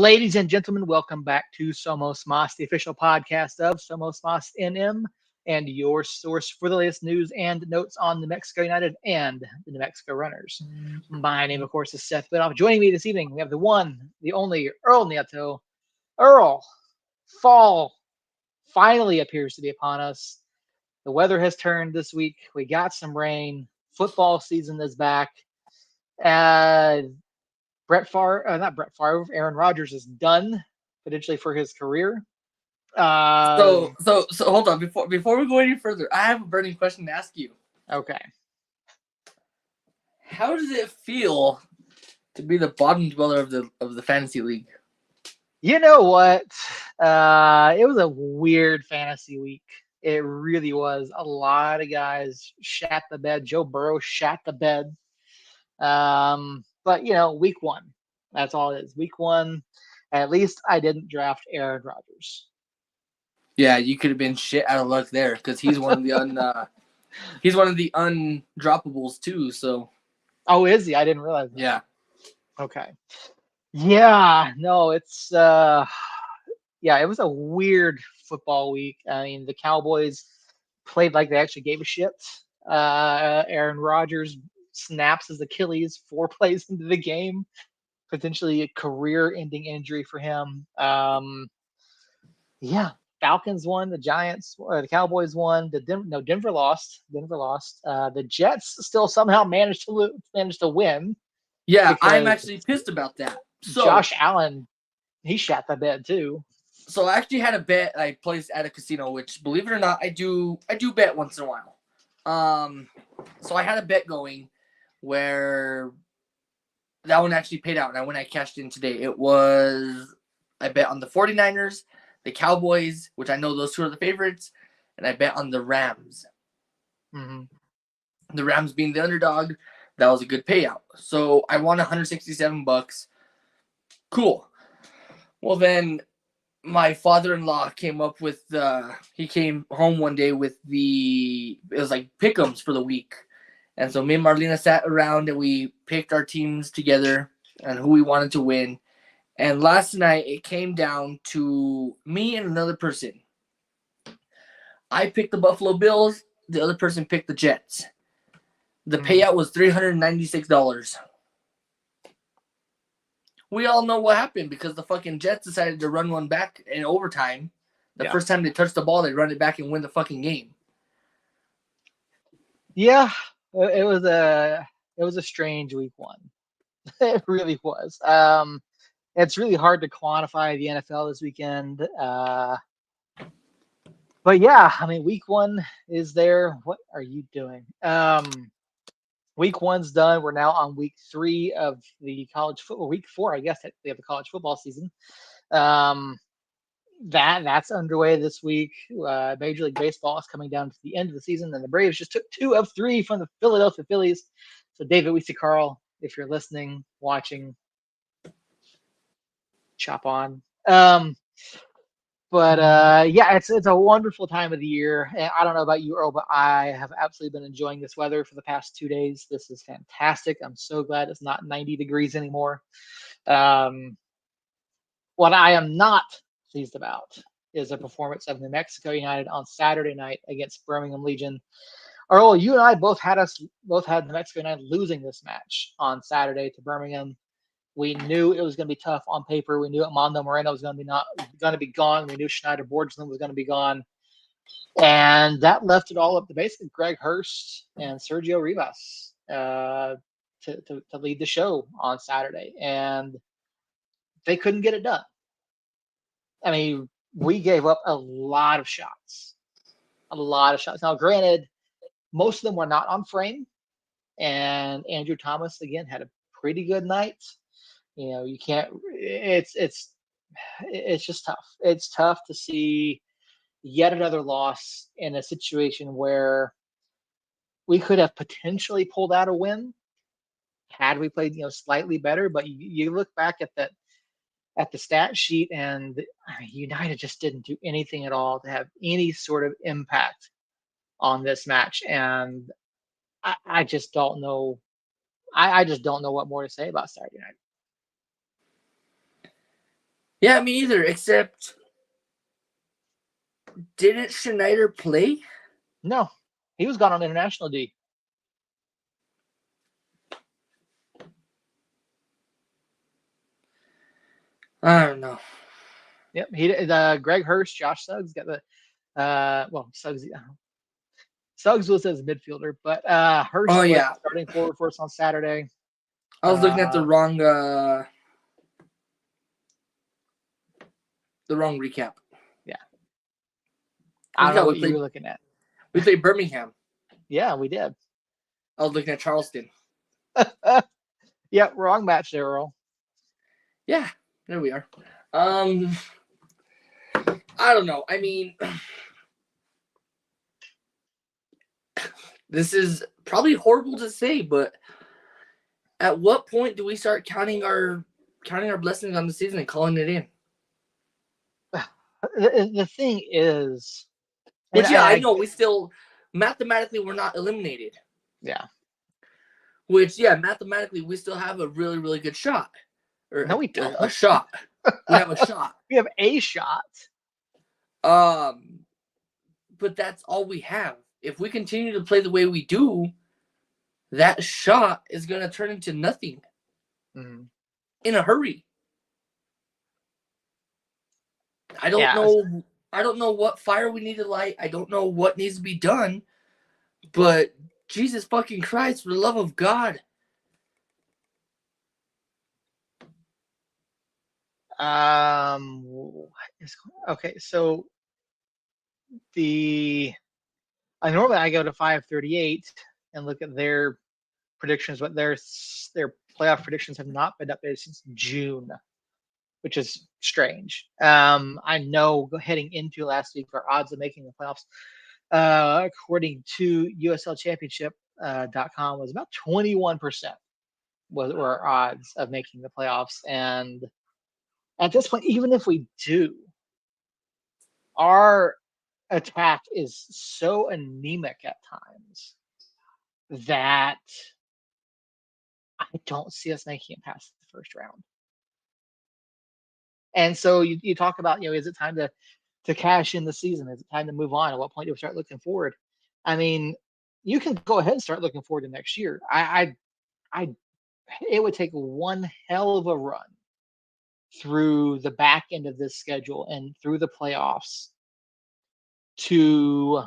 Ladies and gentlemen, welcome back to Somos Mas, the official podcast of Somos Mas NM, and your source for the latest news and notes on New Mexico United and the New Mexico Runners. My name, of course, is Seth Bidoff. Joining me this evening, we have the one, the only Earl Nieto. Earl, fall finally appears to be upon us. The weather has turned this week. We got some rain. Football season is back. Uh, not Brett Favre, Aaron Rodgers is done potentially for his career. So hold on before we go any further. I have a burning question to ask you. Okay. How does it feel to be the bottom dweller of the fantasy league? You know what? It was a weird fantasy week. It really was. A lot of guys shat the bed. Joe Burrow shat the bed. But week one. That's all it is. Week one. At least I didn't draft Aaron Rodgers. Yeah, you could have been shit out of luck there because he's one of the he's one of the undroppables too. So. Oh, is he? I didn't realize that. Yeah. Okay. Yeah. No, it's it was a weird football week. I mean, the Cowboys played like they actually gave a shit. Aaron Rodgers snaps his Achilles 4 plays into the game, potentially a career-ending injury for him. Falcons won, the Giants, the Cowboys won. Denver lost. The Jets still somehow managed to win. Yeah, I'm actually pissed about that. So Josh Allen, he shat the bed too. So I actually had a bet I placed at a casino, which, believe it or not, I do bet once in a while. So I had a bet going where that one actually paid out, and I cashed in today. I bet on the 49ers, the Cowboys, which I know those two are the favorites, and I bet on the Rams. Mm-hmm. The Rams being the underdog, that was a good payout. So I won $167. Cool. Well, then my father-in-law came up with he came home one day with it was like pick'ems for the week. And so me and Marlena sat around and we picked our teams together and who we wanted to win. And last night it came down to me and another person. I picked the Buffalo Bills. The other person picked the Jets. The payout was $396. We all know what happened because the fucking Jets decided to run one back in overtime. The first time they touched the ball, they run it back and win the fucking game. Yeah, it was a strange week one. It really was. It's really hard to quantify the NFL this weekend. But yeah, I mean, week one is there. What are you doing? Week one's done. We're now on week 3 of the college football. Week 4, I guess, they have the college football season. That's underway this week. Major League Baseball is coming down to the end of the season, and the Braves just took 2 of 3 from the Philadelphia Phillies. So, David Weese-Carl, if you're listening, watching, chop on. It's a wonderful time of the year. And I don't know about you, Earl, but I have absolutely been enjoying this weather for the past 2 days. This is fantastic. I'm so glad it's not 90 degrees anymore. What I am not pleased about is the performance of New Mexico United on Saturday night against Birmingham Legion. Earl, you and I both had New Mexico United losing this match on Saturday to Birmingham. We knew it was going to be tough on paper. We knew Armando Moreno was going to be gone. We knew Schneider Borgelin was going to be gone, and that left it all up to basically Greg Hurst and Sergio Rivas to lead the show on Saturday, and they couldn't get it done. I mean, we gave up a lot of shots. Now, granted, most of them were not on frame, and Andrew Thomas again had a pretty good night. You can't. It's just tough. It's tough to see yet another loss in a situation where we could have potentially pulled out a win had we played slightly better. But you look back at the stat sheet, and United just didn't do anything at all to have any sort of impact on this match, and I just don't know. I just don't know what more to say about Saturday night. Yeah, me either. Except, didn't Schneider play? No, he was gone on international D. I don't know. Yep, Greg Hurst, Josh Suggs got the Suggs was as midfielder, but Hurst Oh was yeah, starting forward for us on Saturday. I was looking at the wrong recap. Yeah, I don't know what you were looking at. We played Birmingham. Yeah, we did. I was looking at Charleston. Yeah, wrong match there, Earl. Yeah, there we are. I don't know. I mean, this is probably horrible to say, but at what point do we start counting our blessings on the season and calling it in? The thing is, which I know we still mathematically we're not eliminated. Yeah. Which mathematically we still have a really, really good shot. No, we don't. A shot. We have a shot. We have a shot. But that's all we have. If we continue to play the way we do, that shot is going to turn into nothing in a hurry. I don't know. I don't know what fire we need to light. I don't know what needs to be done. But Jesus fucking Christ, for the love of God. Okay, so normally I go to 538 and look at their predictions, but their playoff predictions have not been updated since June, which is strange. I know heading into last week, our odds of making the playoffs, according to USLChampionship.com, was about 21% were our odds of making the playoffs. And at this point, even if we do, our attack is so anemic at times that I don't see us making it past the first round. And so you talk about, is it time to cash in the season? Is it time to move on? At what point do we start looking forward? I mean, you can go ahead and start looking forward to next year. It would take one hell of a run through the back end of this schedule and through the playoffs to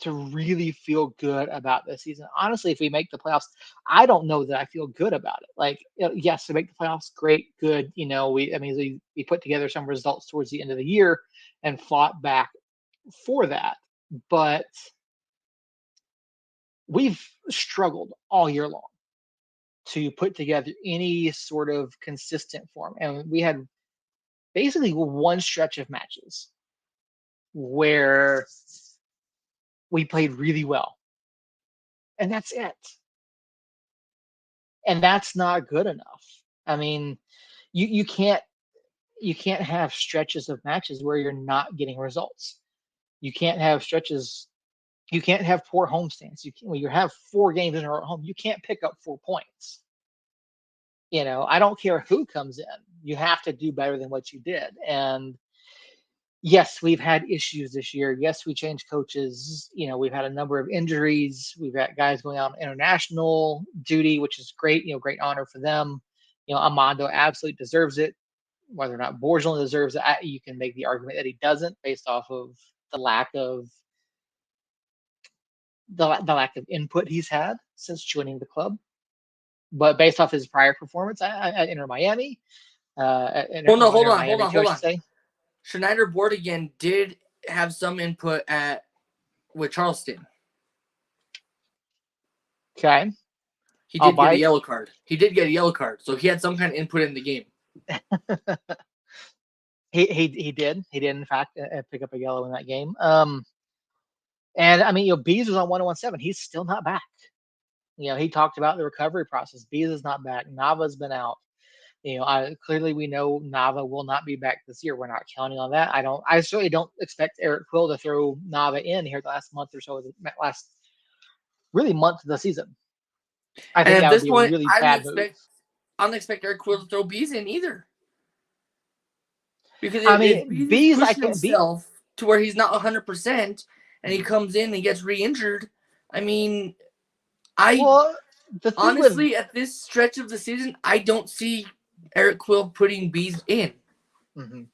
really feel good about this season. Honestly, if we make the playoffs, I don't know that I feel good about it. Like, yes, to make the playoffs, great, good. We put together some results towards the end of the year and fought back for that, but we've struggled all year long to put together any sort of consistent form. And we had basically one stretch of matches where we played really well. And that's it. And that's not good enough. I mean, you can't have stretches of matches where you're not getting results. You can't have stretches. You can't have poor homestands. When you have 4 games in a row at home, you can't pick up 4 points. I don't care who comes in. You have to do better than what you did. And yes, we've had issues this year. Yes, we changed coaches. We've had a number of injuries. We've got guys going out on international duty, which is great. Great honor for them. Amando absolutely deserves it. Whether or not Borgelin deserves it, you can make the argument that he doesn't, based off of the lack of input he's had since joining the club. But based off his prior performance at Inter Miami, hold on. Schneider Bordigan did have some input with Charleston. Okay. He did get a yellow card. So he had some kind of input in the game. He did. He did, in fact, pick up a yellow in that game. And I mean, Bees was on 1-1-7. He's still not back. He talked about the recovery process. Bees is not back. Nava's been out. Clearly we know Nava will not be back this year. We're not counting on that. I certainly don't expect Eric Quill to throw Nava in here the last month or so, last really month of the season. I think that would be a really bad move. I don't expect Eric Quill to throw Bees in either. Because I if mean, he's Bees, I pushing can be. himself to where he's not 100% and he comes in and gets re-injured, I mean, I Well, the thing with honestly, at this stretch of the season, I don't see Eric Quill putting Bees in. mhm.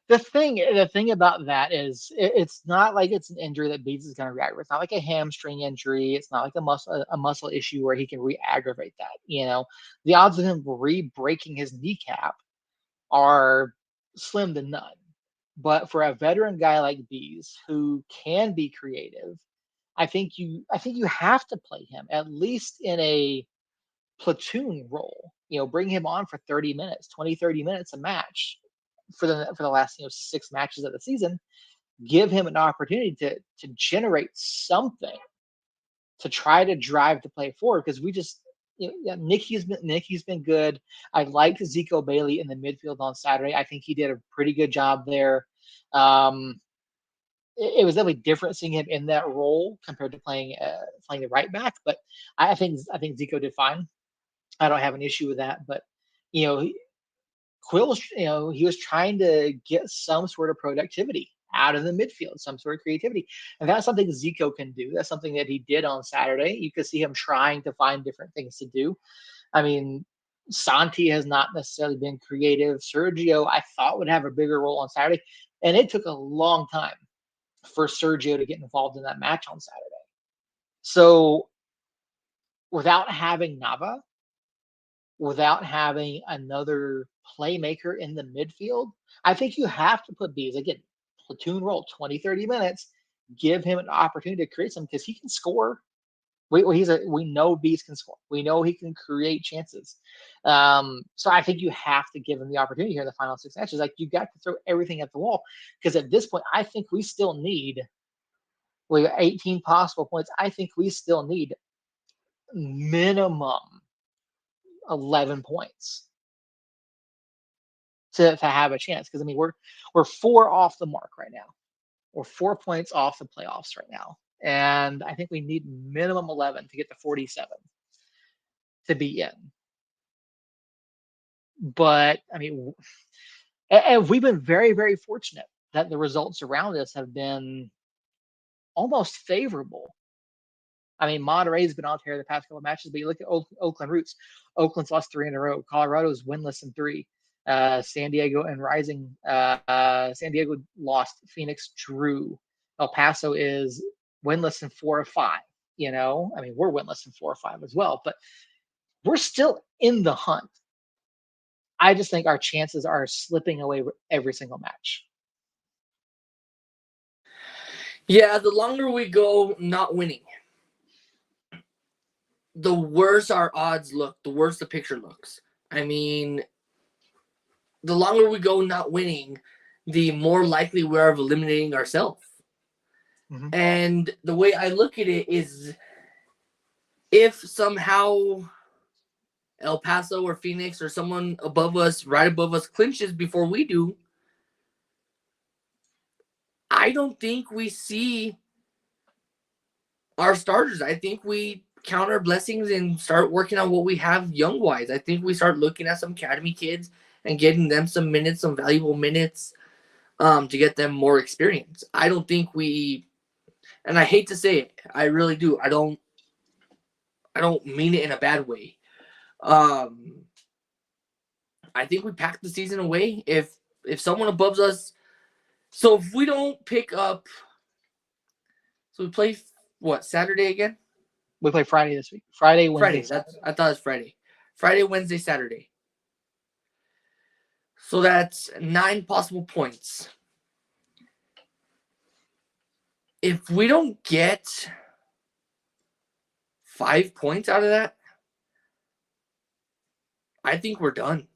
The thing about that is it's not like it's an injury that Beats is going to react with. It's not like a hamstring injury. It's not like a muscle issue where he can re-aggravate that. The odds of him re-breaking his kneecap are slim to none. But for a veteran guy like Bees who can be creative, I think you have to play him at least in a platoon role. Bring him on for 30 minutes, 20, 30 minutes a match for the last 6 matches of the season. Give him an opportunity to generate something to try to drive the play forward, because we just Nicky's been good. I liked Zico Bailey in the midfield on Saturday. I think he did a pretty good job there. It was definitely different seeing him in that role compared to playing the right back, but I think Zico did fine. I don't have an issue with that, but you know Quill, he was trying to get some sort of productivity out of the midfield, some sort of creativity. And that's something Zico can do. That's something that he did on Saturday. You could see him trying to find different things to do. I mean, Santi has not necessarily been creative. Sergio, I thought, would have a bigger role on Saturday. And it took a long time for Sergio to get involved in that match on Saturday. So without having Nava, without having another playmaker in the midfield, I think you have to put Bees again, platoon role, 20, 30 minutes, give him an opportunity to create some, because he can score. We know Bees can score. We know he can create chances. So I think you have to give him the opportunity here in the final 6 matches. Like, you got to throw everything at the wall, because at this point, I think we still need, we got 18 possible points. I think we still need minimum 11 points to have a chance. Because I mean, we're 4 off the mark right now. We're 4 points off the playoffs right now, and I think we need minimum 11 to get to 47 to be in. But I mean, and we've been very, very fortunate that the results around us have been almost favorable. I mean, Monterey's been on tear the past couple of matches, but you look at Oakland Roots. Oakland's lost 3 in a row. Colorado's winless in 3. San Diego and Rising. San Diego lost. Phoenix drew. El Paso is winless in 4 or 5. I mean, we're winless in 4 or 5 as well, but we're still in the hunt. I just think our chances are slipping away every single match. Yeah, the longer we go not winning, the worse our odds look, the worse the picture looks. I mean, the longer we go not winning, the more likely we are of eliminating ourselves. Mm-hmm. And the way I look at it is, if somehow El Paso or Phoenix or someone above us, right above us, clinches before we do, I don't think we see our starters. I think we count our blessings and start working on what we have young-wise. I think we start looking at some academy kids and getting them some minutes, some valuable minutes, to get them more experience. I don't think we, and I hate to say it, I really do. I don't mean it in a bad way. I think we pack the season away if someone above us. So if we don't pick up, so we play what, Saturday again? We play Friday this week. Friday, Wednesday, Friday. I thought it was Friday. Friday, Wednesday, Saturday. So that's 9 possible points. If we don't get 5 points out of that, I think we're done.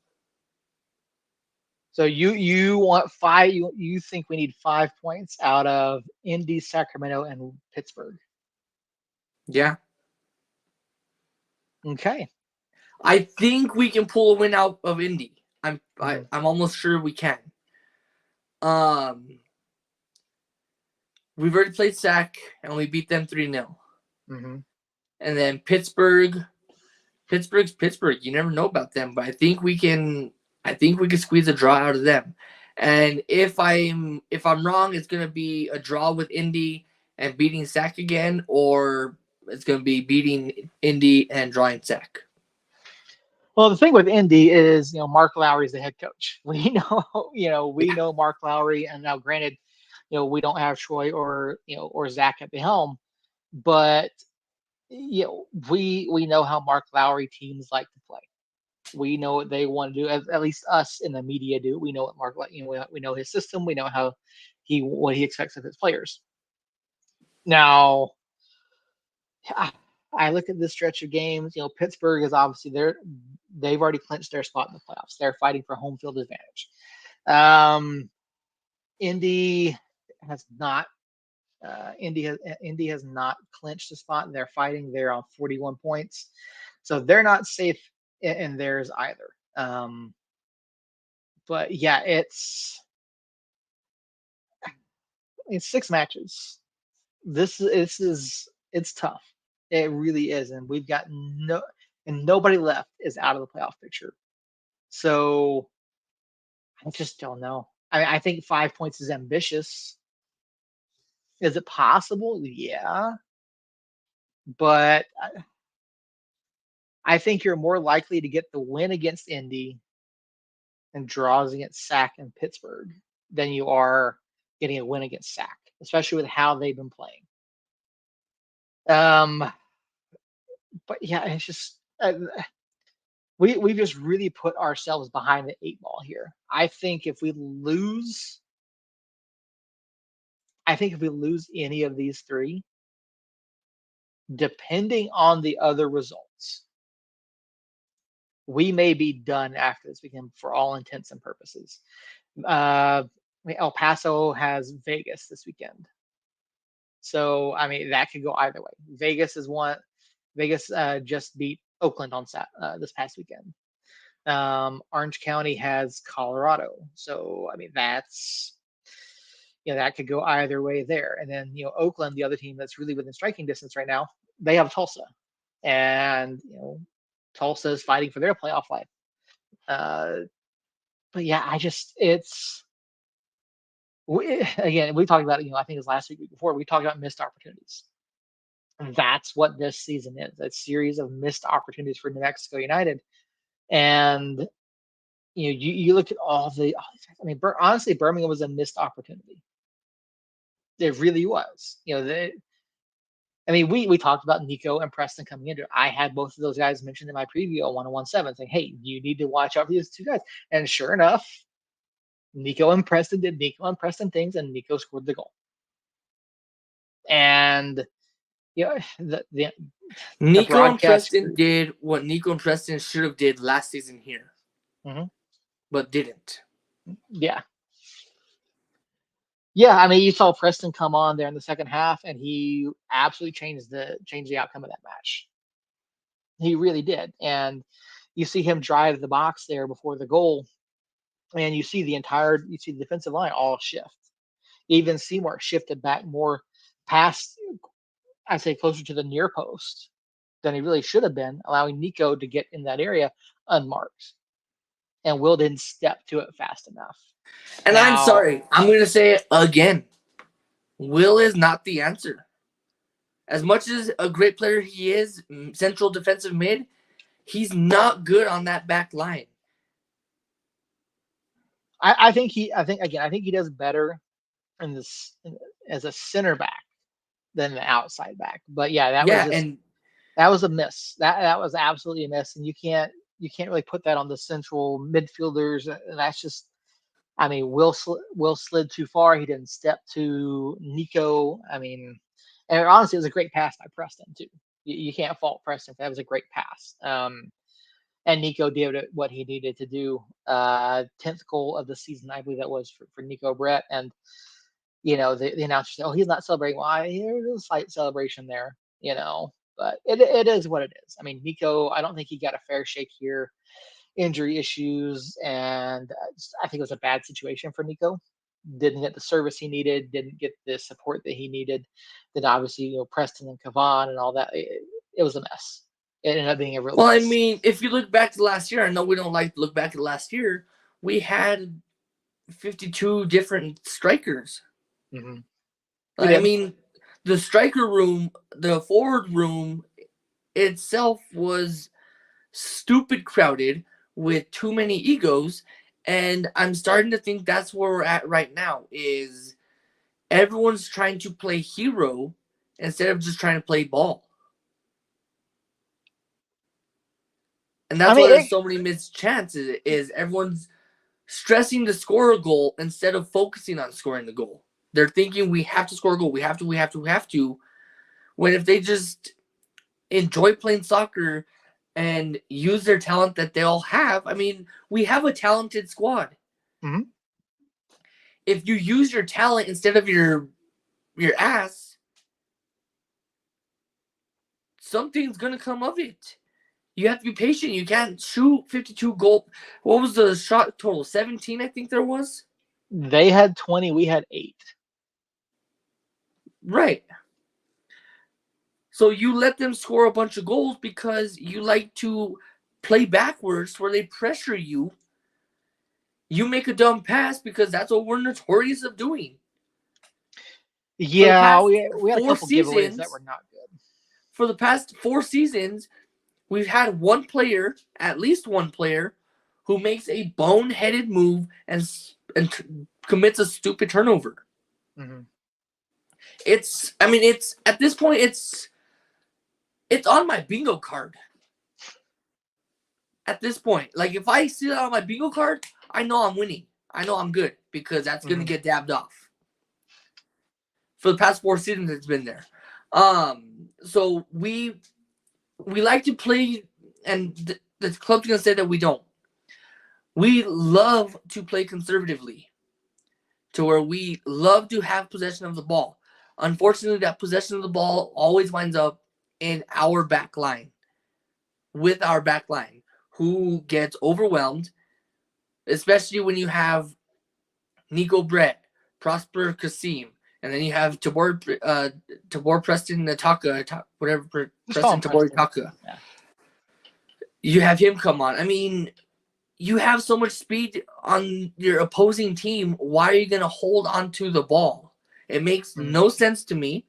So you want 5? You think we need 5 points out of Indy, Sacramento, and Pittsburgh? Yeah. Okay. I think we can pull a win out of Indy. I'm almost sure we can. We've already played Sac and we beat them 3-0. Mm-hmm. And then Pittsburgh's Pittsburgh. You never know about them, but I think we can I think we could squeeze a draw out of them. And if I'm wrong, it's gonna be a draw with Indy and beating Sac again, or it's gonna be beating Indy and drawing Sac. Well, the thing with Indy is, Mark Lowry is the head coach. We know, we know Mark Lowry, and now granted, we don't have Troy or Zach at the helm, but we know how Mark Lowry teams like to play. We know what they want to do. At least us in the media do. We know what Mark, we know his system. We know what he expects of his players. Now, I look at this stretch of games. Pittsburgh is obviously there. They've already clinched their spot in the playoffs. They're fighting for home field advantage. Indy has not. Indy has not clinched the spot. They're fighting. They're on 41 points, so they're not safe in theirs either. But yeah, it's 6 matches. This is it's tough. It really is, and we've got nobody left is out of the playoff picture. So I just don't know. I think 5 points is ambitious. Is it possible? Yeah, but I think you're more likely to get the win against Indy and draws against Sac and Pittsburgh than you are getting a win against Sac, especially with how they've been playing. But yeah, it's just we've just really put ourselves behind the 8 ball here. I think if we lose any of these 3, depending on the other results, we may be done after this weekend for all intents and purposes. El Paso has Vegas this weekend. So, that could go either way. Vegas just beat Oakland on this past weekend. Orange County has Colorado. So, that's, that could go either way there. And then, Oakland, the other team that's really within striking distance right now, they have Tulsa. And, Tulsa is fighting for their playoff life. But yeah, again, we talked about it, I think it was last week before, we talked about missed opportunities. And that's what this season is, a series of missed opportunities for New Mexico United. And, you look at all these, honestly, Birmingham was a missed opportunity. It really was. We talked about Nico and Preston coming into it. I had both of those guys mentioned in my preview on 1017 saying, hey, you need to watch out for these 2 guys. And sure enough, Nico and Preston did Nico and Preston things, and Nico scored the goal. And Nico and Preston did what Nico and Preston should have did last season here, but didn't. Yeah. Yeah, you saw Preston come on there in the second half, and he absolutely changed the outcome of that match. He really did. And you see him drive the box there before the goal, and you see the defensive line all shift. Even Seymour shifted back more past, I'd say, closer to the near post than he really should have been, allowing Nico to get in that area unmarked. And Will didn't step to it fast enough. And I'm sorry, I'm going to say it again. Will is not the answer. As much as a great player he is, central defensive mid, he's not good on that back line. I think he does better as a center back than the outside back. But yeah, that was a miss. That was absolutely a miss, and you can't really put that on the central midfielders. And that's just, Will slid too far. He didn't step to Nico. And honestly, it was a great pass by Preston too. You can't fault Preston. That was a great pass. And Nico did what he needed to do. 10th goal of the season, I believe that was for Nico Brett. And, the announcer said, oh, he's not celebrating. Well, there's a slight celebration there, but it is what it is. Nico, I don't think he got a fair shake here. Injury issues, and I think it was a bad situation for Nico. Didn't get the service he needed, didn't get the support that he needed. Then obviously, Preston and Kavan and all that, it was a mess. It ended up being a real mess. If you look back to last year, I know we don't like to look back at last year, we had 52 different strikers. Mm-hmm. I mean, the striker room, the forward room itself was stupid crowded with too many egos. And I'm starting to think that's where we're at right now is everyone's trying to play hero instead of just trying to play ball. And that's why there's so many missed chances is everyone's stressing to score a goal instead of focusing on scoring the goal. They're thinking we have to score a goal. We have to. When if they just enjoy playing soccer and use their talent that they all have, I mean, we have a talented squad. Mm-hmm. If you use your talent instead of your ass, something's gonna come of it. You have to be patient. You can't shoot 52 goal. What was the shot total? 17, I think there was. They had 20. We had 8. Right. So you let them score a bunch of goals because you like to play backwards where they pressure you. You make a dumb pass because that's what we're notorious of doing. Yeah, we had a couple giveaways that were not good. For the past 4 seasons, we've had one player, at least one player, who makes a boneheaded move and commits a stupid turnover. Mm-hmm. It's at this point, it's on my bingo card. At this point, like if I see that on my bingo card, I know I'm winning. I know I'm good because that's going to get dabbed off. For the past 4 seasons, it's been there. So we like to play, and the club's going to say that we don't. We love to play conservatively, to where we love to have possession of the ball. Unfortunately, that possession of the ball always winds up in our back line, with our back line, who gets overwhelmed, especially when you have Nico Brett, Prosper Kasim, and then you have Tabor Preston Nataka, whatever, Preston Tabor Taka. Yeah. You have him come on. I mean, you have so much speed on your opposing team. Why are you going to hold on to the ball? It makes no sense to me.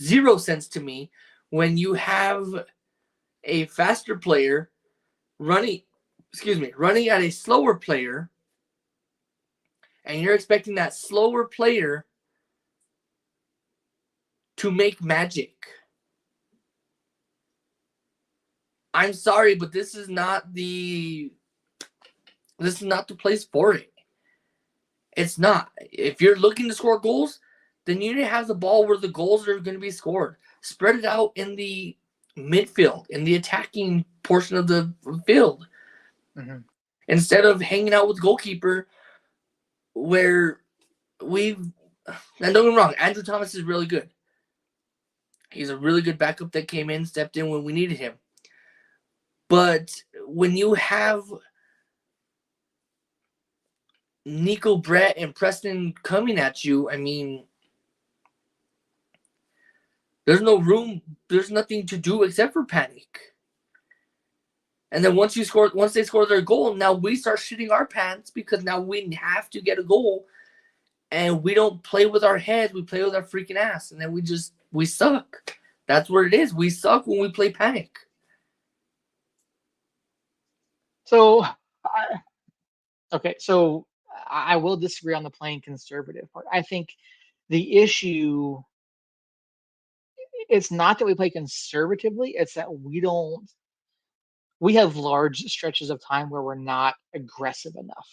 0 sense to me when you have a faster player running at a slower player, and you're expecting that slower player to make magic. I'm sorry, but this is not the place for it. It's not. If you're looking to score goals, then you need to have the ball where the goals are going to be scored. Spread it out in the midfield, in the attacking portion of the field. Mm-hmm. Instead of hanging out with the goalkeeper, where and don't get me wrong, Andrew Thomas is really good. He's a really good backup that came in, stepped in when we needed him. But when you have Nico Brett and Preston coming at you, I mean, there's no room. There's nothing to do except for panic. And then once they score their goal, now we start shitting our pants because now we have to get a goal, and we don't play with our heads. We play with our freaking ass, and then we suck. That's what it is. We suck when we play panic. So, so I will disagree on the playing conservative part. I think the issue, it's not that we play conservatively, it's that we have large stretches of time where we're not aggressive enough.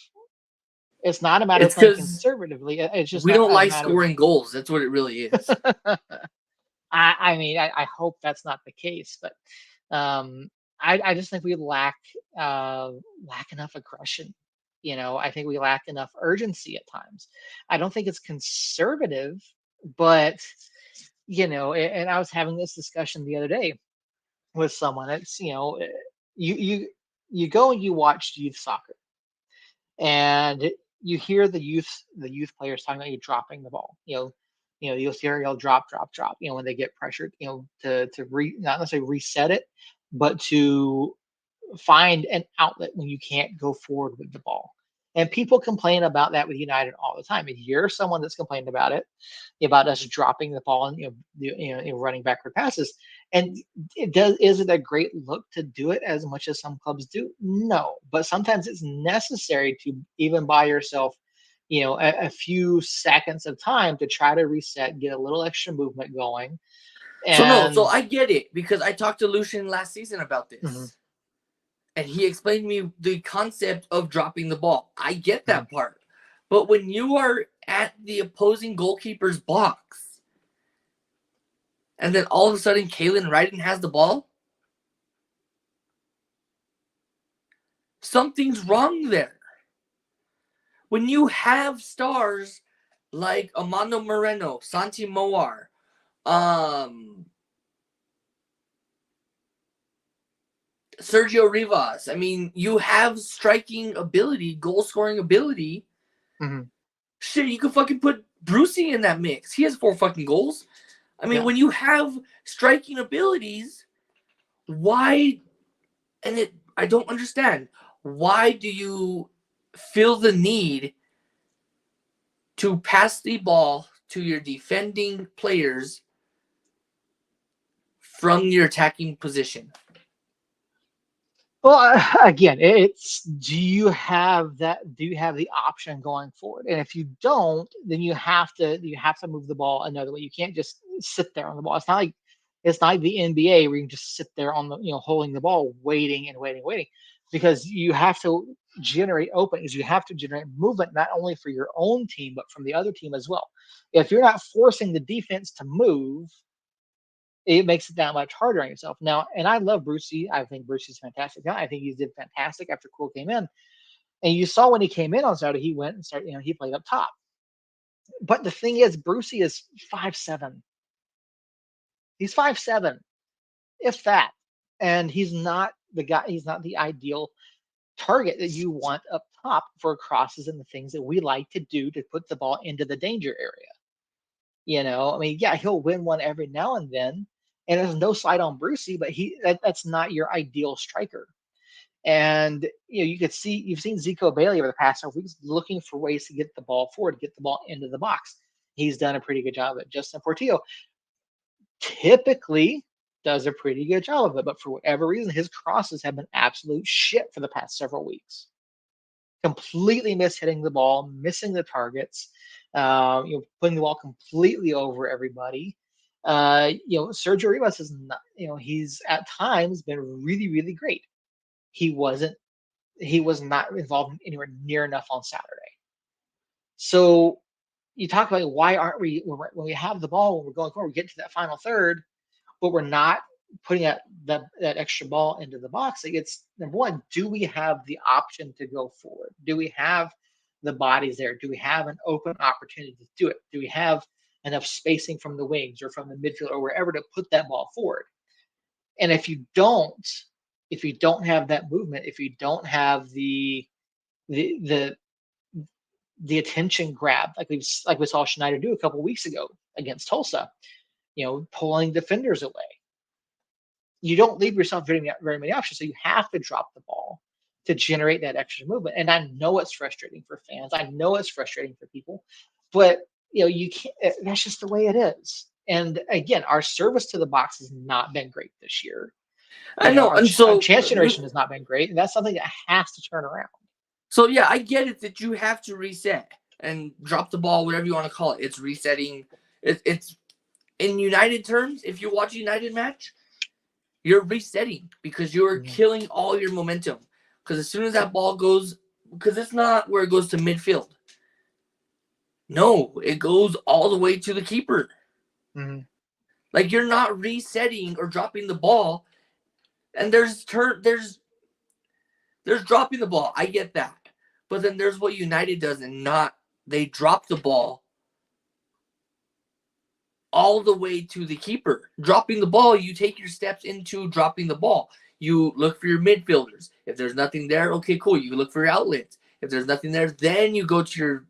It's not a matter of playing conservatively. It's just we don't like scoring goals. That's what it really is. I mean, I hope that's not the case, but I just think we lack enough aggression. I think we lack enough urgency at times. I don't think it's conservative, but and I was having this discussion the other day with someone. It's you go and you watch youth soccer, and you hear the youth players talking about you dropping the ball. You'll see her drop, when they get pressured, to not necessarily reset it, but to find an outlet when you can't go forward with the ball. And people complain about that with United all the time. And you're someone that's complained about it, about us dropping the ball and running backward passes. And is it a great look to do it as much as some clubs do? No, but sometimes it's necessary to even buy yourself, a few seconds of time to try to reset, get a little extra movement going. So I get it, because I talked to Lucian last season about this. Mm-hmm. And he explained to me the concept of dropping the ball. I get that Mm-hmm. part. But when you are at the opposing goalkeeper's box, and then all of a sudden Kalen Ryden has the ball, something's wrong there. When you have stars like Amando Moreno, Santi Moar, Sergio Rivas. I mean, you have striking ability, goal scoring ability. Mm-hmm. Shit, you could fucking put Brucey in that mix. He has 4 fucking goals. I mean, when you have striking abilities, why? I don't understand. Why do you feel the need to pass the ball to your defending players from your attacking position? Well, again, it's do you have the option going forward? And if you don't, then you have to move the ball another way. You can't just sit there on the ball. It's not like the NBA where you can just sit there on the holding the ball, waiting and waiting, because you have to generate openings. You have to generate movement not only for your own team but from the other team as well. If you're not forcing the defense to move, it makes it that much harder on yourself. Now, and I love Brucey. I think Brucey's fantastic. I think he did fantastic after Cole came in. And you saw when he came in on Saturday, he went and started, he played up top. But the thing is, Brucey is 5'7". He's 5'7", if that. And he's not the ideal target that you want up top for crosses and the things that we like to do to put the ball into the danger area. I mean, yeah, he'll win one every now and then. And there's no slight on Brucey, but that's not your ideal striker. And you've seen Zico Bailey over the past several weeks looking for ways to get the ball forward, to get the ball into the box. He's done a pretty good job of it. Justin Portillo typically does a pretty good job of it, but for whatever reason, his crosses have been absolute shit for the past several weeks. Completely hitting the ball, missing the targets, putting the ball completely over everybody. Sergio Rivas is not, he's at times been really, really great. He was not involved anywhere near enough on Saturday. So you talk about why aren't we, when we have the ball, when we're going forward, we get to that final third, but we're not putting that extra ball into the box. It's number one, do we have the option to go forward? Do we have the bodies there? Do we have an open opportunity to do it? Do we have enough spacing from the wings or from the midfield or wherever to put that ball forward? And if you don't have that movement, if you don't have the attention grab like we saw Schneider do a couple weeks ago against Tulsa, pulling defenders away, you don't leave yourself very many options. So you have to drop the ball to generate that extra movement. And I know it's frustrating for fans. I know it's frustrating for people, but you can't. That's just the way it is. And again, our service to the box has not been great this year. I know, and so our chance generation has not been great, and that's something that has to turn around. So yeah, I get it that you have to reset and drop the ball, whatever you want to call it. It's resetting. It's in United terms. If you watch a United match, you're resetting because you're killing all your momentum. Because as soon as that ball goes, because it's not where it goes to midfield. No, it goes all the way to the keeper. Mm-hmm. Like you're not resetting or dropping the ball, and there's dropping the ball. I get that, but then there's what United does, and they drop the ball all the way to the keeper. Dropping the ball, you take your steps into dropping the ball. You look for your midfielders. If there's nothing there, okay, cool. You look for your outlets. If there's nothing there, then you go to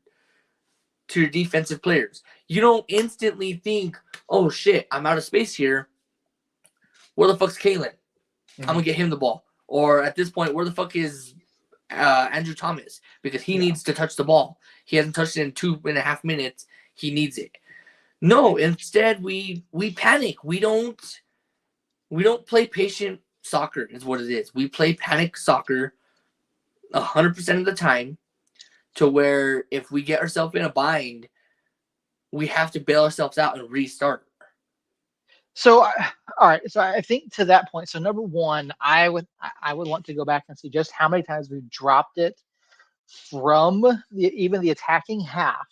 your defensive players. You don't instantly think, oh shit, I'm out of space here. Where the fuck's Kalen? I'm gonna get him the ball. Or at this point, where the fuck is Andrew Thomas because he needs to touch the ball. He hasn't touched it in 2.5 minutes. He needs it. No, instead we panic. We don't play patient soccer is what it is. We play panic soccer 100% of the time, to where if we get ourselves in a bind, we have to bail ourselves out and restart. So, all right. So I think to that point. So number one, I would want to go back and see just how many times we've dropped it from even the attacking half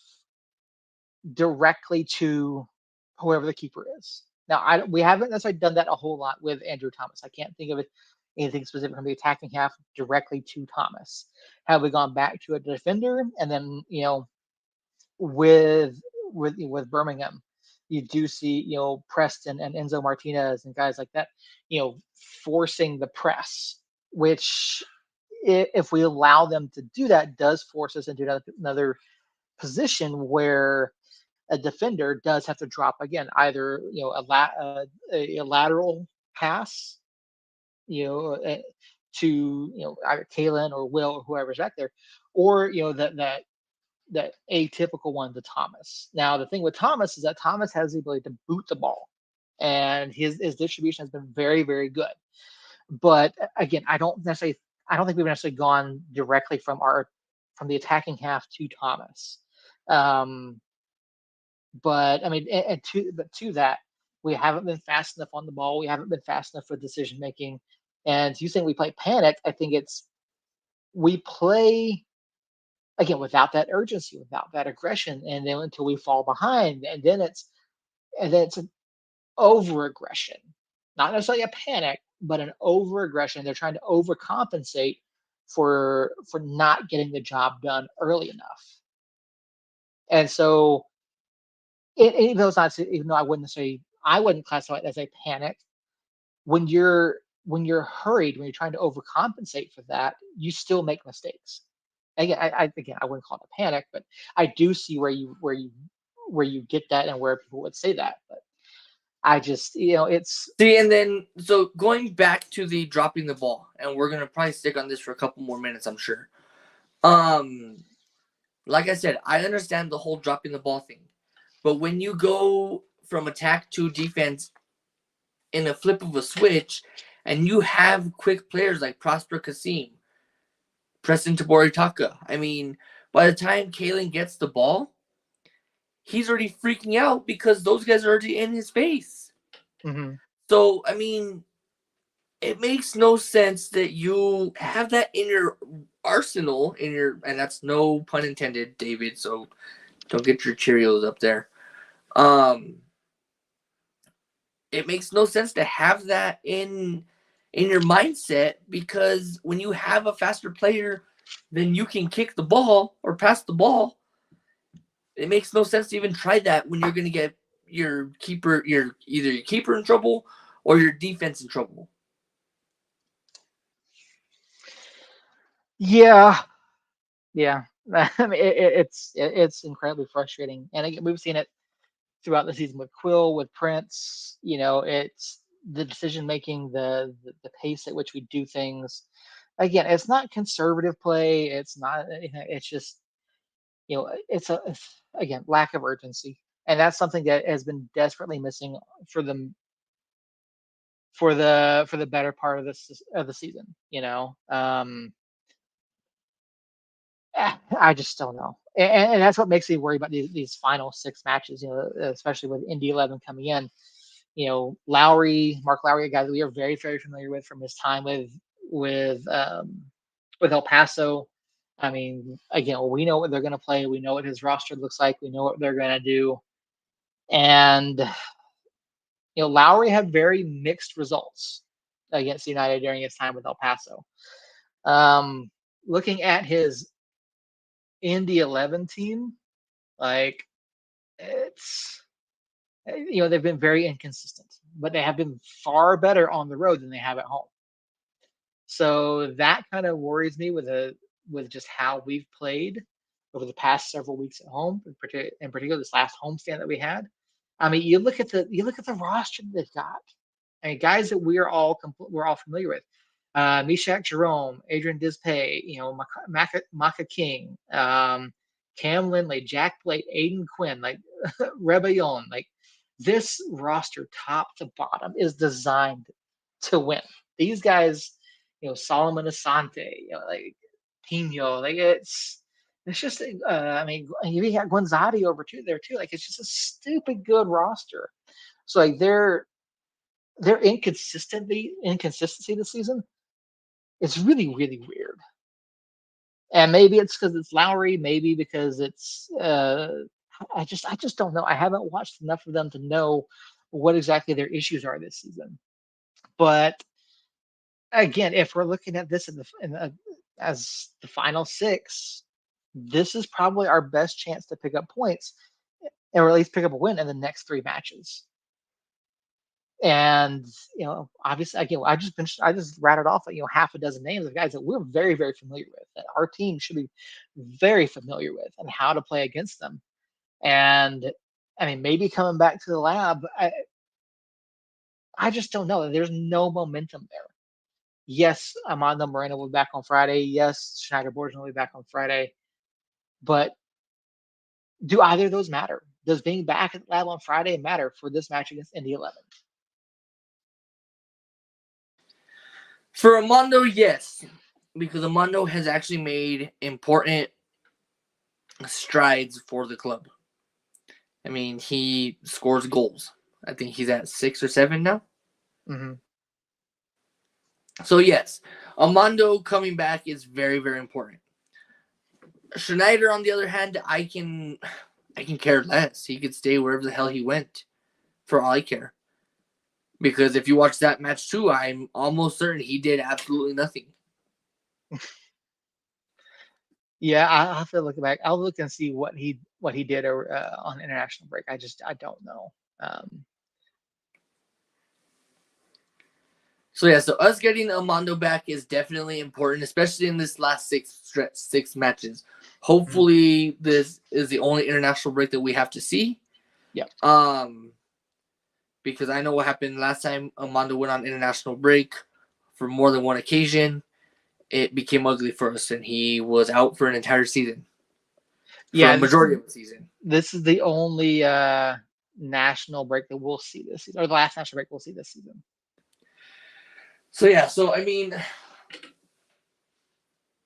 directly to whoever the keeper is. Now, we haven't necessarily done that a whole lot with Andrew Thomas. I can't think of anything specific from the attacking half directly to Thomas. Have we gone back to a defender, and then with Birmingham, you do see Preston and Enzo Martinez and guys like that, forcing the press, which if we allow them to do that, does force us into another position where a defender does have to drop again, either a lateral pass, to either Kalen or Will or whoever's back there, or that atypical one to Thomas. Now the thing with Thomas is that Thomas has the ability to boot the ball, and his distribution has been very, very good. But again, I don't think we've necessarily gone directly from the attacking half to Thomas. But I mean, to that, we haven't been fast enough on the ball. We haven't been fast enough for decision making. And you saying we play panic, I think we play again without that urgency, without that aggression, and then until we fall behind, and then it's an over aggression, not necessarily a panic, but an over aggression. They're trying to overcompensate for not getting the job done early enough. And so, even though I wouldn't classify it as a panic. When you're hurried, when you're trying to overcompensate for that, you still make mistakes. Again, I wouldn't call it a panic, but I do see where you get that and where people would say that. But I just, it's See, and then so going back to the dropping the ball, and we're gonna probably stick on this for a couple more minutes, I'm sure. Like I said, I understand the whole dropping the ball thing, but when you go from attack to defense in a flip of a switch, and you have quick players like Prosper Kasim, Preston Taboritaka, I mean, by the time Kalen gets the ball, he's already freaking out because those guys are already in his face. Mm-hmm. So, I mean, it makes no sense that you have that in your arsenal, and that's no pun intended, David, so don't get your Cheerios up there. It makes no sense to have that in your mindset, because when you have a faster player, then you can kick the ball or pass the ball. It makes no sense to even try that when you're going to get either your keeper in trouble or your defense in trouble. Yeah. I mean, it's incredibly frustrating, and again, we've seen it throughout the season with Quill, with Prince. It's the decision making, the pace at which we do things. Again, it's not conservative play. It's not. It's just it's again lack of urgency, and that's something that has been desperately missing for them for the better part of the season. I just don't know, and that's what makes me worry about these final 6 matches. Especially with Indy 11 coming in. Mark Lowry, a guy that we are very, very familiar with from his time with El Paso. I mean, again, we know what they're going to play. We know what his roster looks like. We know what they're going to do. And, Lowry had very mixed results against United during his time with El Paso. Looking at his Indy 11 team, like, they've been very inconsistent, but they have been far better on the road than they have at home. So that kind of worries me with just how we've played over the past several weeks at home, in particular this last homestand that we had. I mean, you look at the roster that they've got. I mean, guys that we're all familiar with. Meshach Jerome, Adrian Dispay, Maka King, Cam Lindley, Jack Blake, Aiden Quinn, like Rebellion, like this roster top to bottom is designed to win. These guys, Solomon Asante, like Pino, like it's just, I mean, you got Gonzati over there too. Like it's just a stupid good roster. So like their inconsistency this season is really really weird. And maybe it's because it's Lowry, maybe because it's I just don't know. I haven't watched enough of them to know what exactly their issues are this season. But again, if we're looking at this as the final six, this is probably our best chance to pick up points, or at least pick up a win in the next three matches. And obviously, again, I just rattled off half a dozen names of guys that we're very very familiar with, that our team should be very familiar with, and how to play against them. And I mean, maybe coming back to the lab, I just don't know. There's no momentum there. Yes, Armando Moreno will be back on Friday. Yes, Schneider Borgen will be back on Friday. But do either of those matter? Does being back at the lab on Friday matter for this match against Indy 11? For Armando, yes, because Armando has actually made important strides for the club. I mean, he scores goals. I think he's at 6 or 7 now. Mm-hmm. So yes, Armando coming back is very, very important. Schneider, on the other hand, I can care less. He could stay wherever the hell he went, for all I care. Because if you watch that match too, I'm almost certain he did absolutely nothing. Yeah, I'll have to look back. I'll look and see what he did on international break. I don't know. So us getting Armando back is definitely important, especially in this last six matches. Hopefully, this is the only international break that we have to see. Yeah. Because I know what happened last time Armando went on international break for more than one occasion. It became ugly for us, and he was out for an entire season. Yeah, for a majority of the season. This is the only national break that we'll see this season, or the last national break we'll see this season. So I mean,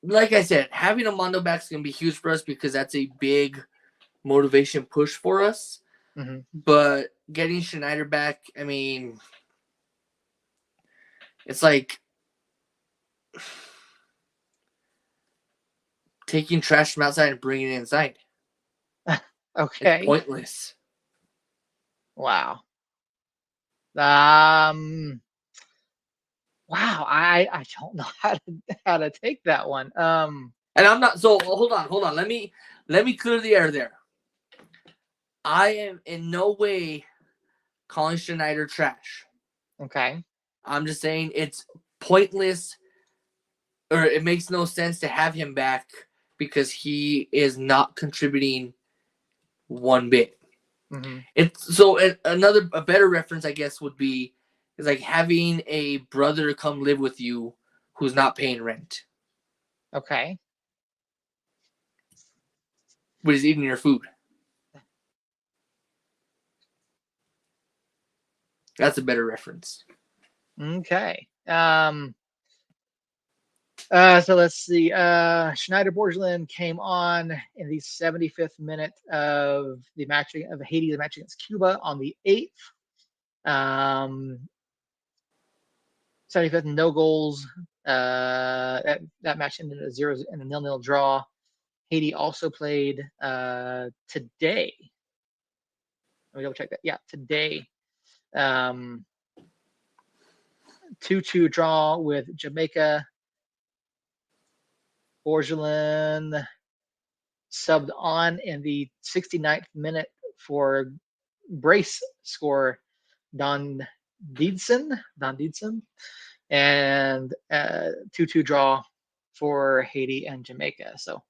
like I said, having Armando back is going to be huge for us because that's a big motivation push for us. Mm-hmm. But getting Schneider back, I mean, it's like taking trash from outside and bringing it inside. Okay. It's pointless. Wow. Wow. I don't know how to take that one. And I'm not. So hold on. Let me clear the air there. I am in no way calling Schneider trash. Okay. I'm just saying it's pointless, or it makes no sense to have him back because he is not contributing one bit. Mm-hmm. It's so a better reference, I guess, would be is like having a brother come live with you who's not paying rent. Okay. But he's eating your food. That's a better reference. Okay. So let's see. Schneider Borgelin came on in the 75th minute of the match of Haiti, the match against Cuba on the 8th. 75th, no goals. That match ended in a 0-0 draw. Haiti also played today. Let me double check that. Yeah, today. 2-2 draw with Jamaica. Borgelin subbed on in the 69th minute for brace score Don Deedson, and 2-2 draw for Haiti and Jamaica. So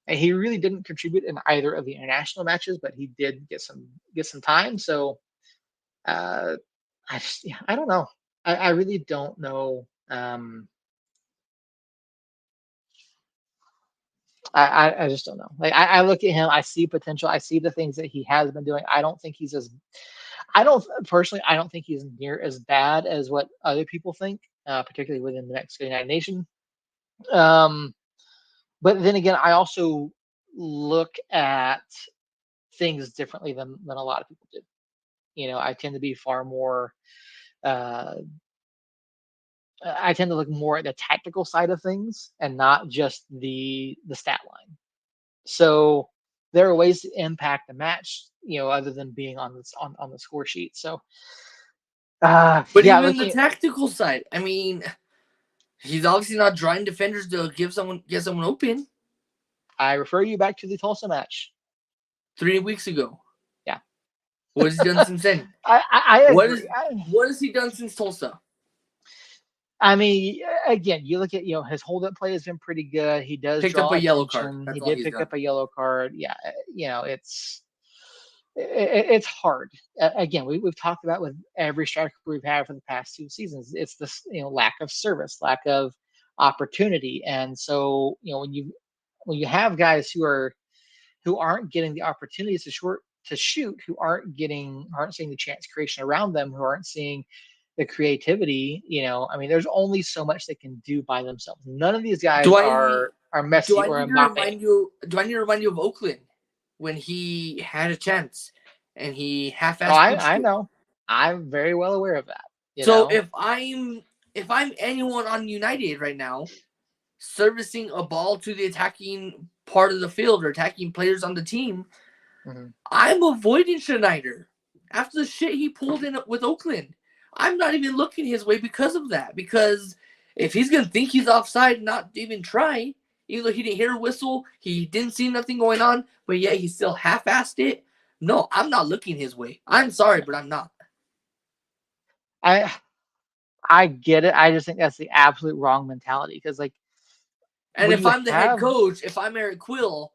and he really didn't contribute in either of the international matches, but he did get some time. So I don't know. I really don't know I just don't know. Like I look at him, I see potential. I see the things that he has been doing. I don't think he's as I don't personally. I don't think he's near as bad as what other people think, particularly within the Mexico United Nation. Um, but then again, I also look at things differently than a lot of people do. I tend to be far more. Uh, I tend to look more at the tactical side of things and not just the stat line. So there are ways to impact the match, other than being on the score sheet. So But yeah, even the looking. tactical side, I mean, he's obviously not drawing defenders to get someone open. I refer you back to the Tulsa match. 3 weeks ago. Yeah. What has he done since then? I agree. What has he done since Tulsa? I mean, again, you look at his hold up play has been pretty good. He does Picked up draw a yellow card. attention. That's He all did he's pick done. up a yellow card. Yeah, it's hard. Again, we've talked about with every striker we've had for the past 2 seasons. It's this lack of service, lack of opportunity, and so when you have guys who aren't getting the opportunities to shoot, who aren't seeing the chance creation around them, who aren't seeing the creativity. I mean, there's only so much they can do by themselves. None of these guys Do are do Messi I or need to Mbappe. remind you of Oakland when he had a chance and he Oh, half-assed I it? know. I'm very well aware of that. So if I'm anyone on United right now, servicing a ball to the attacking part of the field or attacking players on the team, Mhm. I'm avoiding Schneider after the shit he pulled in with Oakland. I'm not even looking his way because of that. Because if he's gonna think he's offside and not even try, even though he didn't hear a whistle, he didn't see nothing going on, but yet he still half-assed it. No, I'm not looking his way. I'm sorry, but I'm not. I I get it. I just think that's the absolute wrong mentality because like And when if you I'm the head have coach, if I'm Eric Quill,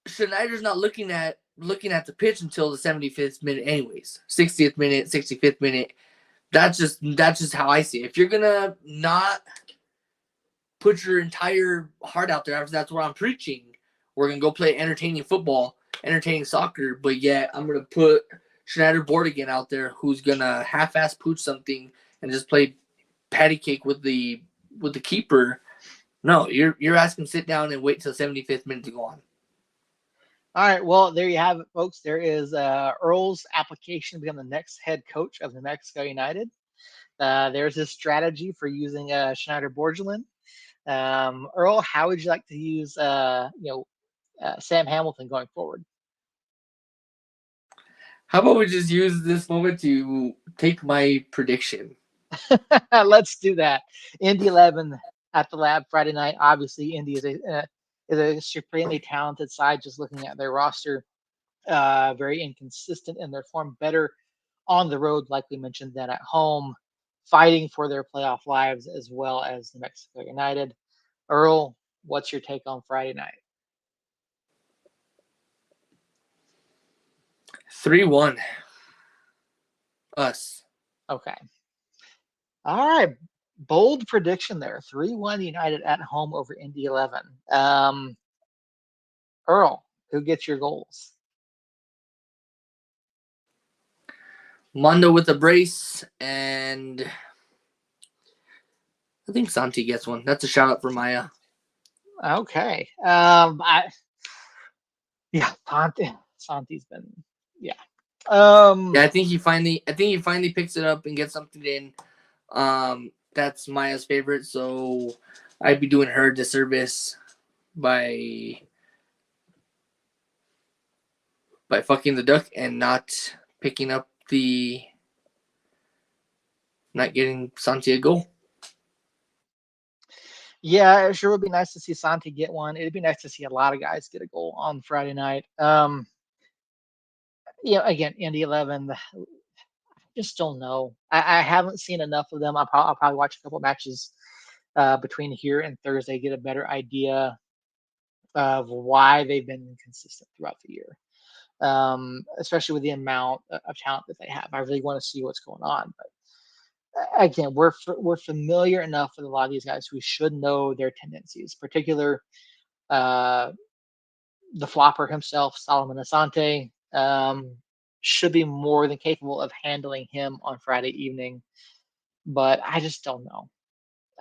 Schneider's not looking at the pitch until the 75th minute, anyways. 60th minute, 65th minute. That's just how I see it. If you're gonna not put your entire heart out there, that's what I'm preaching. We're gonna go play entertaining football, entertaining soccer, but yet I'm gonna put Schneider Bordigan out there, who's gonna half-ass pooch something and just play patty cake with the keeper. No, you're asking to sit down and wait till the 75th minute to go on. All right, well, there you have it, folks. There is Earl's application to become the next head coach of New Mexico United. There's his strategy for using Schneider Borgelin. Earl, how would you like to use Sam Hamilton going forward? How about we just use this moment to take my prediction? Let's do that. Indy 11 at the Lab Friday night. Obviously, Indy is a supremely talented side. Just looking at their roster, very inconsistent in their form. Better on the road, like we mentioned, than at home. Fighting for their playoff lives as well as New Mexico United. Earl, what's your take on Friday night? 3-1. Us. Okay. All right. Bold prediction there. 3-1 United at home over Indy 11. Earl, who gets your goals? Mondo with a brace, and I think Santi gets one. That's a shout out for Maya. Okay. Santi's been, yeah. Yeah, I think he finally picks it up and gets something in. That's Maya's favorite, so I'd be doing her a disservice by fucking the duck and not picking up not getting Santi a goal. Yeah, it sure would be nice to see Santi get one. It'd be nice to see a lot of guys get a goal on Friday night. Again, Indy 11, just don't know. I haven't seen enough of them. I'll probably watch a couple matches between here and Thursday, get a better idea of why they've been inconsistent throughout the year, especially with the amount of talent that they have. I really want to see what's going on. again, we're familiar enough with a lot of these guys who should know their tendencies, particular uh, the flopper himself, Solomon Asante, should be more than capable of handling him on Friday evening. But I just don't know.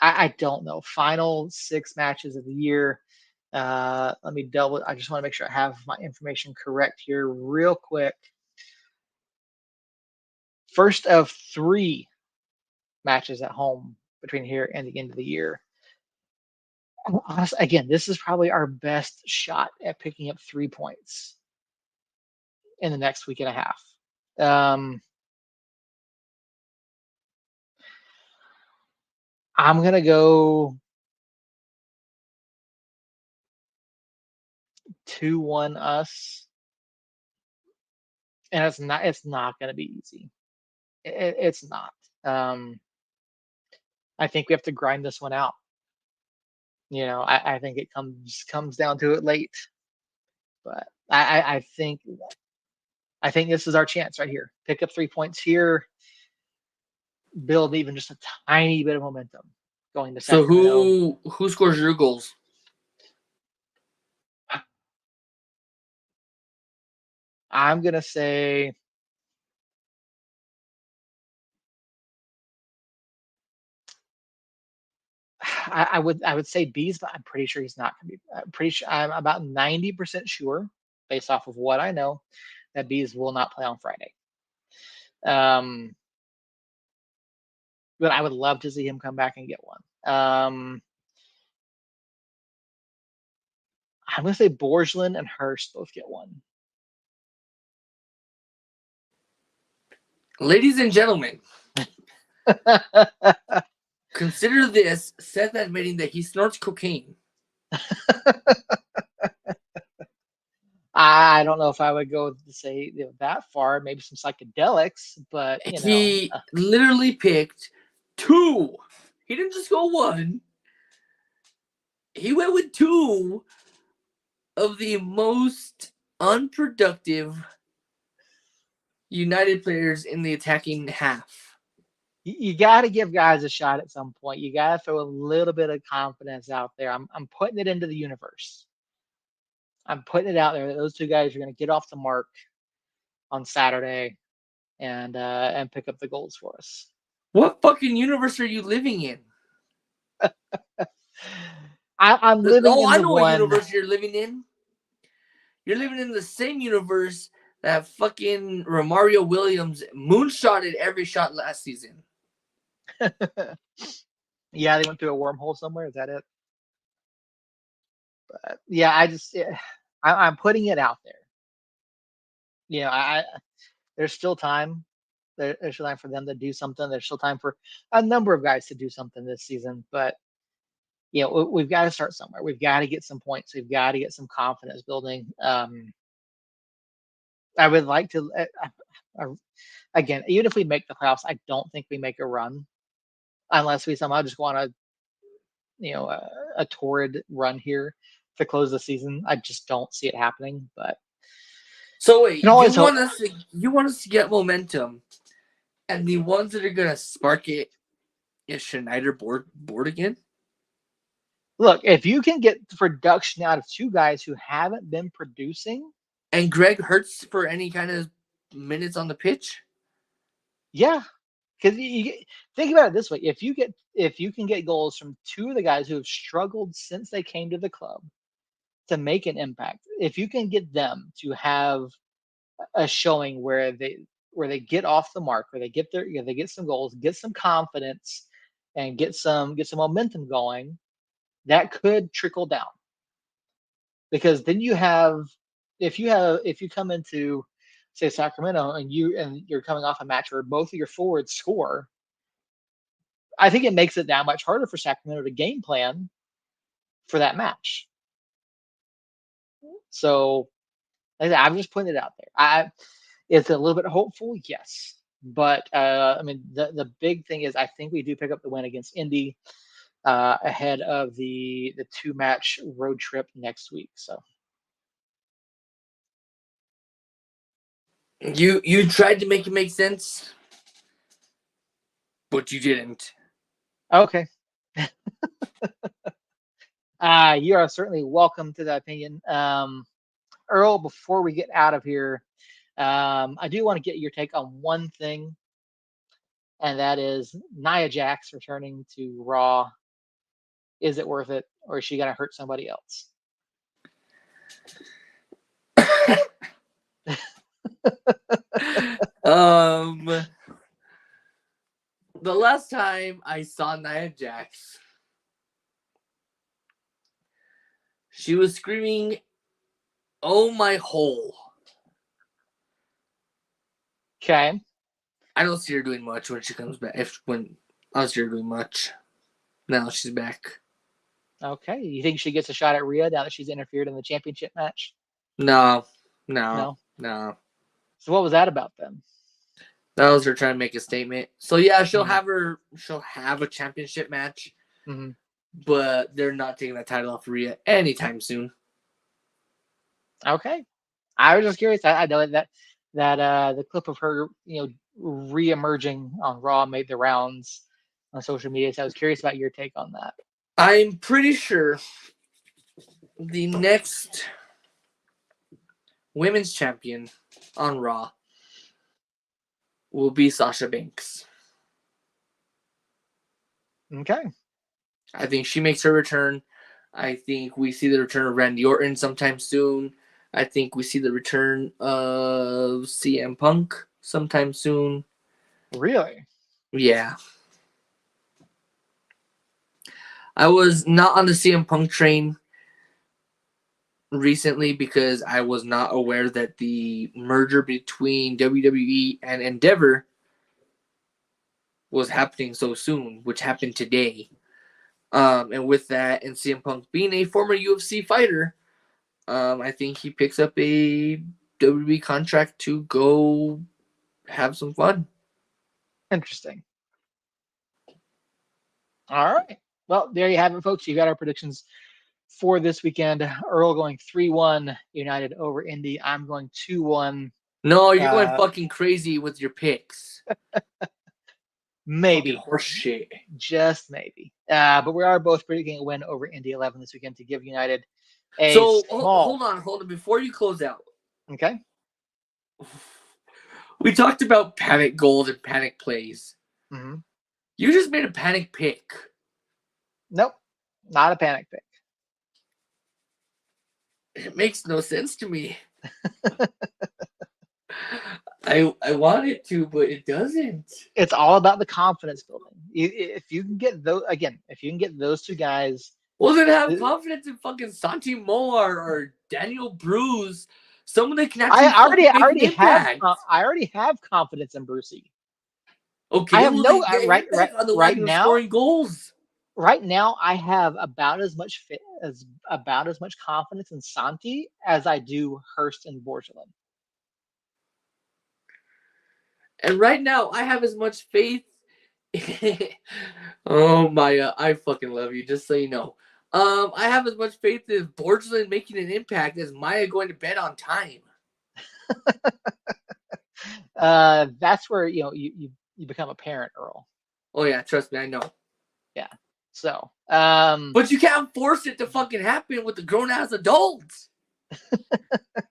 I don't know. Final 6 matches of the year. Let me double. I just want to make sure I have my information correct here, real quick. First of 3 matches at home between here and the end of the year. Honestly, again, this is probably our best shot at picking up 3 points in the next week and a half. I'm gonna go 2-1 us, and it's not gonna be easy. It's not. Um, I think we have to grind this one out. I think it comes down to it late, but I think this is our chance right here. Pick up 3 points here, build even just a tiny bit of momentum going to So Sacramento. who scores your goals? I'm gonna say I would say Bees, but I'm pretty sure he's not gonna be. I'm pretty sure I'm about 90% sure, based off of what I know, that Bees will not play on Friday. Um, but I would love to see him come back and get one. I'm gonna say Borgelin and Hurst both get one. Ladies and gentlemen, consider this Seth admitting that he snorts cocaine. I don't know if I would go to say that far. Maybe some psychedelics, but He literally picked 2. He didn't just go 1. He went with 2 of the most unproductive United players in the attacking half. you got to give guys a shot at some point. You got to throw a little bit of confidence out there. I'm putting it into the universe. I'm putting it out there that those 2 guys are going to get off the mark on Saturday and pick up the goals for us. What fucking universe are you living in? I'm living in I the know what one. universe you're living in. You're living in the same universe that fucking Romario Williams moonshotted every shot last season. Yeah, they went through a wormhole somewhere. Is that it? But yeah, I'm putting it out there. There's still time. There's still time for them to do something. There's still time for a number of guys to do something this season. But we've got to start somewhere. We've got to get some points. We've got to get some confidence building. I would like to. Again, even if we make the playoffs, I don't think we make a run unless we somehow just go on a torrid run here to close the season. I just don't see it happening. But so wait, you want us to get momentum, and the ones that are gonna spark it is Schneider board again? Look, if you can get production out of 2 guys who haven't been producing, and Greg Hurts for any kind of minutes on the pitch, yeah, because you think about it this way: if you can get goals from 2 of the guys who have struggled since they came to the club to make an impact, if you can get them to have a showing where they get off the mark, where they get some goals, get some confidence, and get some momentum going, that could trickle down. Because then if you come into, say, Sacramento and you're coming off a match where both of your forwards score, I think it makes it that much harder for Sacramento to game plan for that match. So I'm just putting it out there. It's a little bit hopeful, yes, but the big thing is I think we do pick up the win against Indy ahead of the 2-match road trip next week. So you tried to make it make sense, but you didn't. Okay. You are certainly welcome to that opinion. Earl, before we get out of here, I do want to get your take on one thing, and that is Nia Jax returning to Raw. Is it worth it, or is she going to hurt somebody else? The last time I saw Nia Jax, she was screaming, "Oh my hole!" Okay. I don't see her doing much when she comes back. When I don't see her doing much. Now she's back. Okay. You think she gets a shot at Rhea now that she's interfered in the championship match? No. So what was that about then? That was her trying to make a statement. So yeah, she'll have a championship match, but they're not taking that title off Rhea anytime soon. Okay. I was just curious. I know that the clip of her, re-emerging on Raw made the rounds on social media. So I was curious about your take on that. I'm pretty sure the next women's champion on Raw will be Sasha Banks. Okay. I think she makes her return. I think we see the return of Randy Orton sometime soon. I think we see the return of CM Punk sometime soon. Really? Yeah. I was not on the CM Punk train recently because I was not aware that the merger between WWE and Endeavor was happening so soon, which happened today. And with that, and CM Punk being a former UFC fighter, I think he picks up a WWE contract to go have some fun. Interesting. All right. Well, there you have it, folks. You got our predictions for this weekend. Earl going 3-1 United over Indy. I'm going 2-1. No, you're going fucking crazy with your picks. Maybe. Horse shit. Just maybe. But we are both predicting a win over Indy 11 this weekend to give United a hold on. Before you close out. Okay. We talked about panic goals and panic plays. Mm-hmm. You just made a panic pick. Nope. Not a panic pick. It makes no sense to me. I want it to, but it doesn't. It's all about the confidence building. If you can get those two guys. Well, then have confidence in fucking Santi Moar or Daniel Bruce. Someone that can actually. I already have confidence in Brucey. Okay, I have right now scoring goals. Right now, I have about as much confidence in Santi as I do Hurst and Borgelin. And right now, I have as much faith. Oh, Maya, I fucking love you, just so you know. I have as much faith in Borgelin making an impact as Maya going to bed on time. That's where you become a parent, Earl. Oh yeah, trust me, I know. Yeah. So, but you can't force it to fucking happen with the grown ass adults.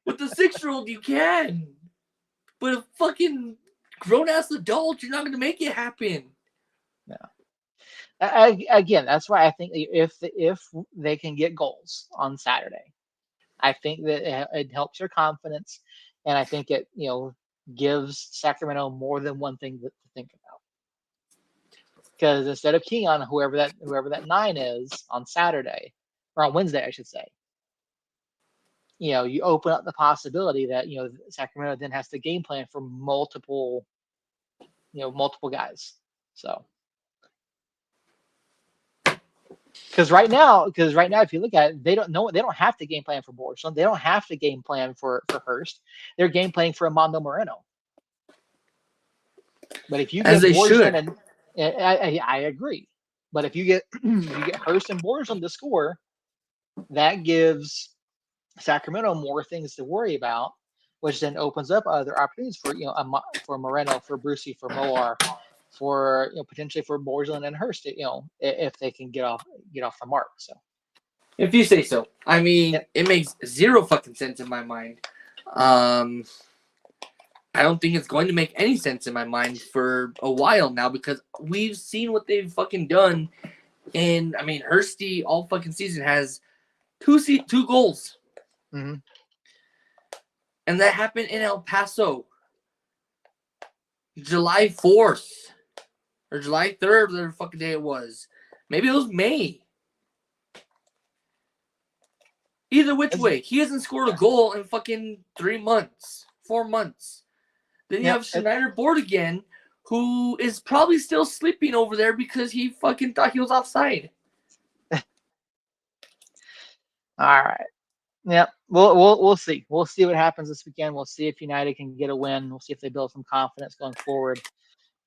With the 6-year-old, you can. But a fucking grown ass adult, you're not going to make it happen. No. Again, that's why I think if they can get goals on Saturday, I think that it helps your confidence, and I think it gives Sacramento more than one thing to think about. Because instead of keying on whoever that 9 is on Saturday or on Wednesday, I should say, you open up the possibility that Sacramento then has to game plan for multiple guys. So. Because right now, if you look at it, they don't have to game plan for Borgelin. They don't have to game plan for Hurst. They're game planning for Armando Moreno. But if you get Borgelin, I agree. But if you get Hurst and Borgelin to score, that gives Sacramento more things to worry about, which then opens up other opportunities for for Moreno, for Brucey, for Moar potentially for Borland and Hurst, if they can get off the mark. So if you say so. I mean, Yep. It makes zero fucking sense in my mind. I don't think it's going to make any sense in my mind for a while now because we've seen what they've fucking done. And I mean, Hursty all fucking season has two goals. Mm-hmm. And that happened in El Paso. July 4th. Or July 3rd, whatever fucking day it was. Maybe it was May. Either which way, he hasn't scored a goal in fucking 3 months, 4 months. Then you have Schneider-Board again, who is probably still sleeping over there because he fucking thought he was offside. All right. Yep. We'll see. We'll see what happens this weekend. We'll see if United can get a win. We'll see if they build some confidence going forward.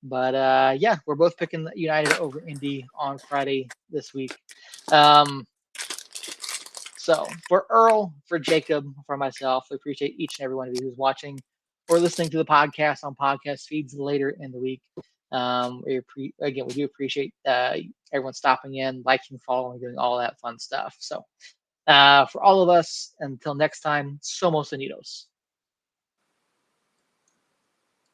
But yeah, we're both picking United over Indy on Friday this week. So for Earl, for Jacob, for myself, we appreciate each and every one of you who's watching or listening to the podcast on podcast feeds later in the week. We do appreciate everyone stopping in, liking, following, doing all that fun stuff. So for all of us, until next time, Somos Unidos.